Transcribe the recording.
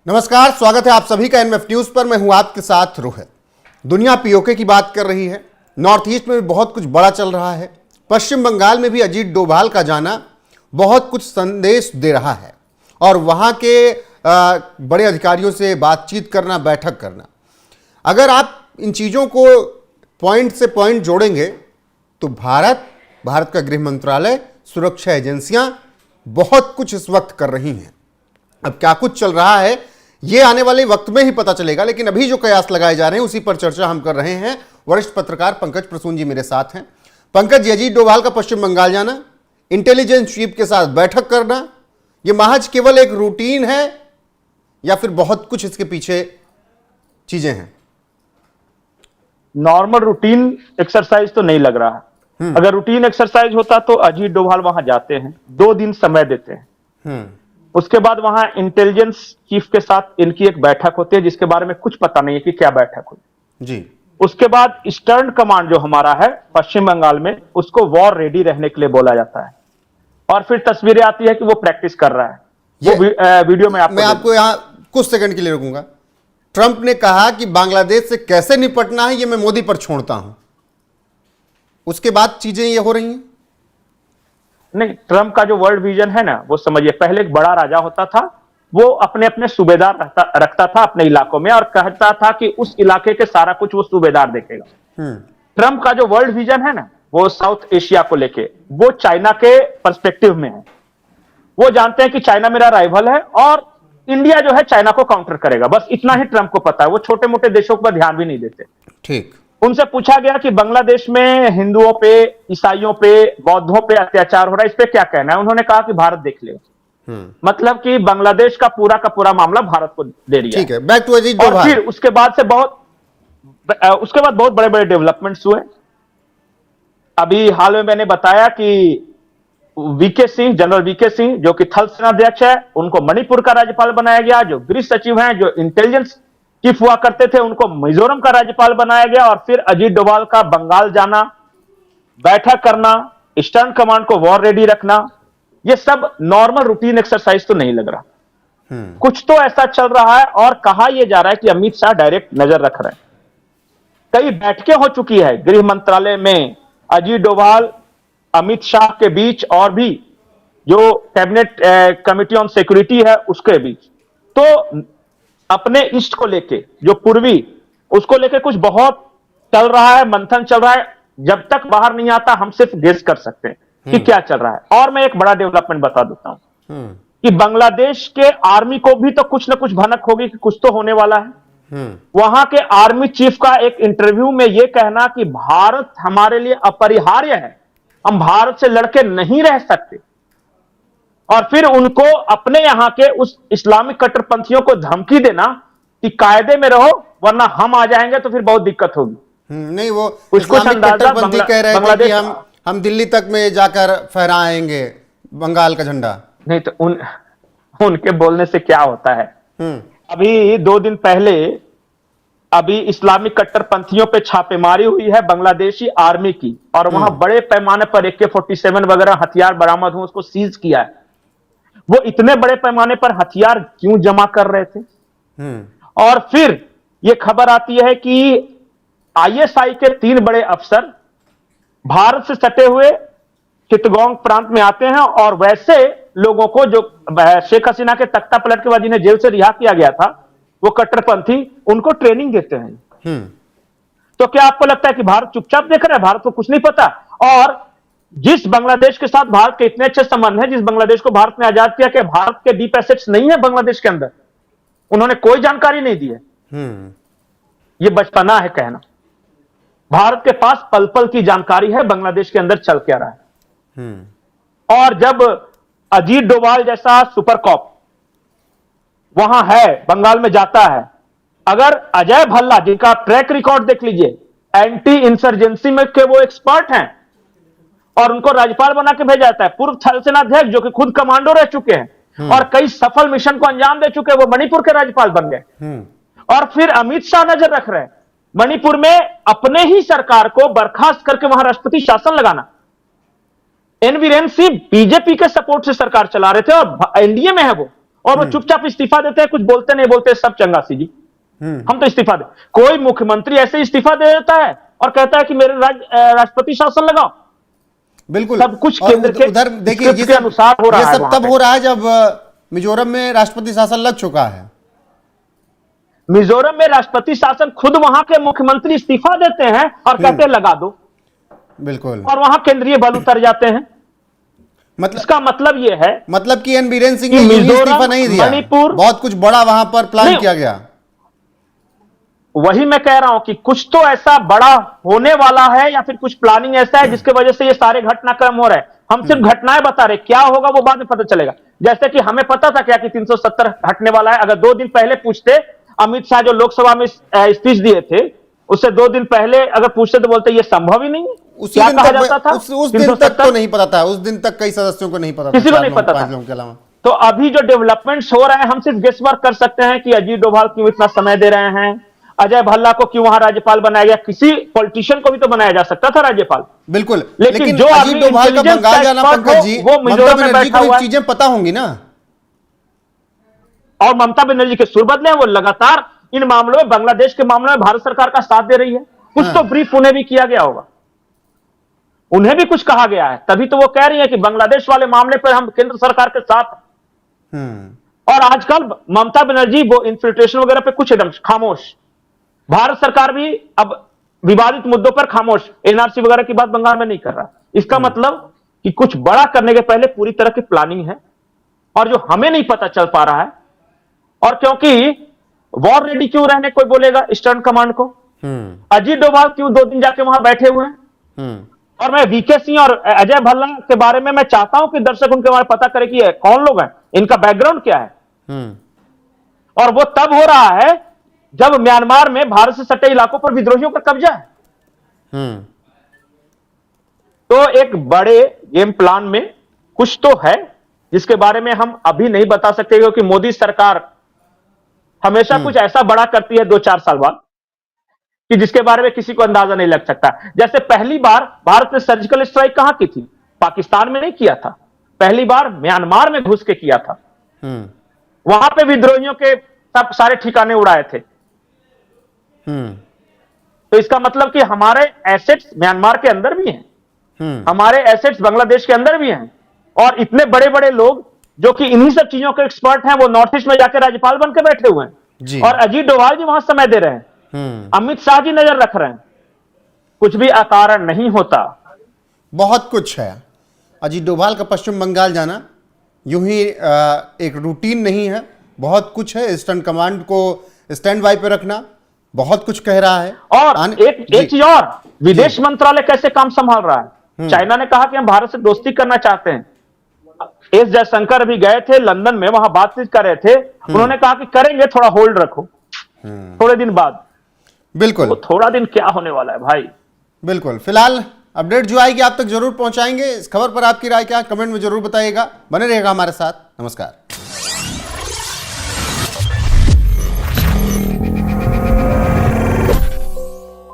नमस्कार, स्वागत है आप सभी का एनएमएफ न्यूज पर। मैं हूं आपके साथ रोहित। दुनिया पीओके की बात कर रही है। नॉर्थ ईस्ट में भी बहुत कुछ बड़ा चल रहा है। पश्चिम बंगाल में भी अजीत डोभाल का जाना बहुत कुछ संदेश दे रहा है और वहां के बड़े अधिकारियों से बातचीत करना, बैठक करना। अगर आप इन चीज़ों को पॉइंट से पॉइंट जोड़ेंगे तो भारत का गृह मंत्रालय, सुरक्षा एजेंसियां बहुत कुछ इस वक्त कर रही हैं। अब क्या कुछ चल रहा है ये आने वाले वक्त में ही पता चलेगा, लेकिन अभी जो कयास लगाए जा रहे हैं उसी पर चर्चा हम कर रहे हैं। वरिष्ठ पत्रकार पंकज प्रसून जी मेरे साथ हैं। पंकज, अजीत डोभाल का पश्चिम बंगाल जाना, इंटेलिजेंस चीफ के साथ बैठक करना, ये महज केवल एक रूटीन है या फिर बहुत कुछ इसके पीछे चीजें हैं? नॉर्मल रूटीन एक्सरसाइज तो नहीं लग रहा है। अगर रूटीन एक्सरसाइज होता तो अजीत डोभाल वहां जाते हैं, 2 दिन समय देते हैं, उसके बाद वहां इंटेलिजेंस चीफ के साथ इनकी एक बैठक होती है जिसके बारे में कुछ पता नहीं है कि क्या बैठक हुई जी। उसके बाद ईस्टर्न कमांड जो हमारा है पश्चिम बंगाल में, उसको वॉर रेडी रहने के लिए बोला जाता है और फिर तस्वीरें आती है कि वो प्रैक्टिस कर रहा है। वो वीडियो में मैं आपको यहां कुछ सेकंड के लिए रुकूंगा। ट्रंप ने कहा कि बांग्लादेश से कैसे निपटना है ये मैं मोदी पर छोड़ता हूं। उसके बाद चीजें ये हो रही हैं। नहीं, ट्रंप का जो वर्ल्ड विजन है ना, वो समझिए, पहले एक बड़ा राजा होता था, वो अपने अपने सूबेदार रखता था अपने इलाकों में और कहता था कि उस इलाके के सारा कुछ वो सूबेदार देखेगा। ट्रंप का जो वर्ल्ड विजन है ना, वो साउथ एशिया को लेके, वो चाइना के पर्सपेक्टिव में है। वो जानते हैं कि चाइना मेरा राइवल है और इंडिया जो है चाइना को काउंटर करेगा। बस इतना ही ट्रंप को पता है। वो छोटे मोटे देशों पर ध्यान भी नहीं देते। ठीक। उनसे पूछा गया कि बांग्लादेश में हिंदुओं पे, ईसाइयों पे, बौद्धों पे अत्याचार हो रहा है, इस पे क्या कहना है? उन्होंने कहा कि भारत देख लेगा। मतलब कि बांग्लादेश का पूरा मामला भारत को दे दिया। ठीक है, बैक टू अजीत डोभाल। और फिर उसके बाद बहुत बड़े बड़े डेवलपमेंट्स हुए। अभी हाल में मैंने बताया कि जनरल वीके सिंह जो कि थल सेनाध्यक्ष है, उनको मणिपुर का राज्यपाल बनाया गया। जो गृह सचिव हैं, जो इंटेलिजेंस चीफ हुआ करते थे, उनको मिजोरम का राज्यपाल बनाया गया। और फिर अजीत डोभाल का बंगाल जाना, बैठक करना, ईस्टर्न कमांड को वॉर रेडी रखना, ये सब नॉर्मल रूटीन एक्सरसाइज तो नहीं लग रहा। कुछ तो ऐसा चल रहा है और कहा यह जा रहा है कि अमित शाह डायरेक्ट नजर रख रहे हैं। कई बैठकें हो चुकी है गृह मंत्रालय में, अजीत डोभाल अमित शाह के बीच और भी जो कैबिनेट कमिटी ऑन सिक्योरिटी है उसके बीच। तो अपने ईस्ट को लेके, जो पूर्वी, उसको लेके कुछ बहुत चल रहा है, मंथन चल रहा है। जब तक बाहर नहीं आता हम सिर्फ गेस कर सकते हैं कि क्या चल रहा है। और मैं एक बड़ा डेवलपमेंट बता देता हूं कि बांग्लादेश के आर्मी को भी तो कुछ ना कुछ भनक होगी कि कुछ तो होने वाला है। वहां के आर्मी चीफ का एक इंटरव्यू में यह कहना कि भारत हमारे लिए अपरिहार्य है, हम भारत से लड़के नहीं रह सकते। और फिर उनको अपने यहां के उस इस्लामिक कट्टरपंथियों को धमकी देना कि कायदे में रहो वरना हम आ जाएंगे तो फिर बहुत दिक्कत होगी। नहीं, वो कुछ कट्टरपंथी कह रहे थे कि हम दिल्ली तक में जाकर फहराएंगे बंगाल का झंडा। नहीं तो उनके बोलने से क्या होता है। अभी 2 दिन पहले अभी इस्लामिक कट्टरपंथियों पे छापेमारी हुई है बांग्लादेशी आर्मी की, और वहां बड़े पैमाने पर AK-47 वगैरह हथियार बरामद हुए, उसको सीज किया है। वो इतने बड़े पैमाने पर हथियार क्यों जमा कर रहे थे? और फिर यह खबर आती है कि ISI के 3 बड़े अफसर भारत से सटे हुए चित्तगोंग प्रांत में आते हैं और वैसे लोगों को जो शेख हसीना के तख्ता पलट के बाद जिन्हें जेल से रिहा किया गया था, वो कट्टरपंथी, उनको ट्रेनिंग देते हैं। तो क्या आपको लगता है कि भारत चुपचाप देख रहा है? भारत को कुछ नहीं पता। और जिस बांग्लादेश के साथ भारत के इतने अच्छे संबंध हैं, जिस बांग्लादेश को भारत ने आजाद किया, कि भारत के डीप एसेट्स नहीं है बांग्लादेश के अंदर, उन्होंने कोई जानकारी नहीं दी है। यह बचपना है कहना। भारत के पास पल पल की जानकारी है बांग्लादेश के अंदर चल क्या रहा है। और जब अजीत डोभाल जैसा सुपर कॉप वहां है, बंगाल में जाता है, अगर अजय भल्ला, जिनका ट्रैक रिकॉर्ड देख लीजिए, एंटी इंसर्जेंसी में के वो एक्सपर्ट हैं और उनको राज्यपाल बना के भेजा जाता है। पूर्व थल सेनाध्यक्ष जो कि खुद कमांडो रह चुके हैं और कई सफल मिशन को अंजाम दे चुके हैं, वो मणिपुर के राज्यपाल बन गए। और फिर अमित शाह नजर रख रहे हैं मणिपुर में अपने ही सरकार को बर्खास्त करके वहां राष्ट्रपति शासन लगाना। एन बीरेन सिंह बीजेपी के सपोर्ट से सरकार चला रहे थे और एनडीए में है वो, और वो चुपचाप इस्तीफा देते हैं, कुछ बोलते नहीं बोलते, सब चंगासी जी हम तो इस्तीफा दे। कोई मुख्यमंत्री ऐसे इस्तीफा दे देता है और कहता है कि मेरे राष्ट्रपति शासन लगाओ। बिल्कुल, सब कुछ और केंद्र के उधर देखिए स्क्रिप्ट के अनुसार हो रहा है। ये सब वहां तब पे हो रहा है जब मिजोरम में राष्ट्रपति शासन लग चुका है। मिजोरम में राष्ट्रपति शासन, खुद वहां के मुख्यमंत्री इस्तीफा देते हैं और कहते हैं लगा दो, बिल्कुल, और वहां केंद्रीय बल उतर जाते हैं। मतलब इसका मतलब यह है मतलब कि एन बीरेन सिंह कि ने यूं ही मिजोरम, इस्तीफा नहीं दिया, मणिपुर, बहुत कुछ बड़ा वहां पर प्लान नहीं, किया गया। वही मैं कह रहा हूं कि कुछ तो ऐसा बड़ा होने वाला है या फिर कुछ प्लानिंग ऐसा है जिसके वजह से ये सारे घटनाक्रम हो रहे हैं। हम सिर्फ घटनाएं बता रहे, क्या होगा वो बाद में पता चलेगा। जैसे कि हमें पता था क्या कि 370 हटने वाला है। अगर 2 दिन पहले पूछते, अमित शाह जो लोकसभा में स्पीच दिए थे, उससे 2 दिन पहले अगर पूछते तो बोलते ये संभव ही नहीं है। उसी क्या दिन कहा तक जाता था? उस दिन तक तो नहीं पता था, उस दिन तक कई सदस्यों को नहीं पता था, किसी को 4 नहीं लोग, पता 5 था। लोगों के अलावा। तो अभी जो डेवलपमेंट्स हो रहे हैं, हम सिर्फ गेस वर्क कर सकते हैं कि अजीत डोभाल क्यों इतना समय दे रहे हैं, अजय भल्ला को क्यों वहां राज्यपाल बनाया गया। किसी पॉलिटिशियन को भी तो बनाया जा सकता था राज्यपाल। बिल्कुल, लेकिन जो अजीत डोभाल का इंटेलिजेंस बंगाल जाना, एक्सपर्ट पंकज जी, हो, वो ममता मिजोरम में बनर्जी बैठा को हुआ ये है। चीजें पता होंगी ना। और ममता बनर्जी के सुर बदले हैं, वो लगातार इन मामलों में, बांग्लादेश के मामलों में भारत सरकार का साथ दे रही है। कुछ तो ब्रीफ उन्हें भी किया गया होगा, उन्हें भी कुछ कहा गया है, तभी तो वो कह रही है कि बांग्लादेश वाले मामले पर हम केंद्र सरकार के साथ। और आजकल ममता बनर्जी वो इन्फिल्ट्रेशन वगैरह पे कुछ एकदम खामोश, भारत सरकार भी अब विवादित मुद्दों पर खामोश, एनआरसी वगैरह की बात बंगाल में नहीं कर रहा। इसका मतलब कि कुछ बड़ा करने के पहले पूरी तरह की प्लानिंग है, और जो हमें नहीं पता चल पा रहा है। और क्योंकि वॉर रेडी क्यों रहने कोई बोलेगा ईस्टर्न कमांड को, अजीत डोभाल क्यों 2 दिन जाके वहां बैठे हुए हैं। और मैं वीके सिंह और अजय भल्ला के बारे में मैं चाहता हूं कि दर्शक उनके बारे में पता करें कि कौन लोग हैं, इनका बैकग्राउंड क्या है। और वो तब हो रहा है जब म्यांमार में भारत से सटे इलाकों पर विद्रोहियों का कब्जा है। तो एक बड़े गेम प्लान में कुछ तो है जिसके बारे में हम अभी नहीं बता सकते, क्योंकि मोदी सरकार हमेशा कुछ ऐसा बड़ा करती है 2-4 साल बाद कि जिसके बारे में किसी को अंदाजा नहीं लग सकता। जैसे पहली बार भारत ने सर्जिकल स्ट्राइक कहां की थी? पाकिस्तान में नहीं किया था, पहली बार म्यांमार में घुस के किया था। वहां पे विद्रोहियों के सब सारे ठिकाने उड़ाए थे। तो इसका मतलब कि हमारे एसेट्स म्यांमार के अंदर भी हैं, हमारे एसेट्स बांग्लादेश के अंदर भी हैं। और इतने बड़े बड़े लोग जो कि इन्हीं सब चीजों के एक्सपर्ट हैं, वो नॉर्थ ईस्ट में जाकर राज्यपाल बन के बैठे हुए हैं। और अजीत डोभाल जी वहां समय दे रहे हैं, अमित शाह जी नजर रख रहे हैं। कुछ भी अकारण नहीं होता, बहुत कुछ है। अजीत डोभाल का पश्चिम बंगाल जाना यूं ही एक रूटीन नहीं है, बहुत कुछ है। ईस्टर्न कमांड को स्टैंड बाय पे रखना बहुत कुछ कह रहा है। और एक चीज और, विदेश मंत्रालय कैसे काम संभाल रहा है। चाइना ने कहा कि हम भारत से दोस्ती करना चाहते हैं। एस जयशंकर अभी गए थे लंदन में, वहां बातचीत कर रहे थे, उन्होंने कहा कि करेंगे, थोड़ा होल्ड रखो, थोड़े दिन बाद। बिल्कुल, तो थोड़ा दिन क्या होने वाला है भाई। बिल्कुल, फिलहाल अपडेट जो आएगी आप तक जरूर पहुंचाएंगे। इस खबर पर आपकी राय क्या, कमेंट में जरूर बताइएगा। बने रहेगा हमारे साथ। नमस्कार।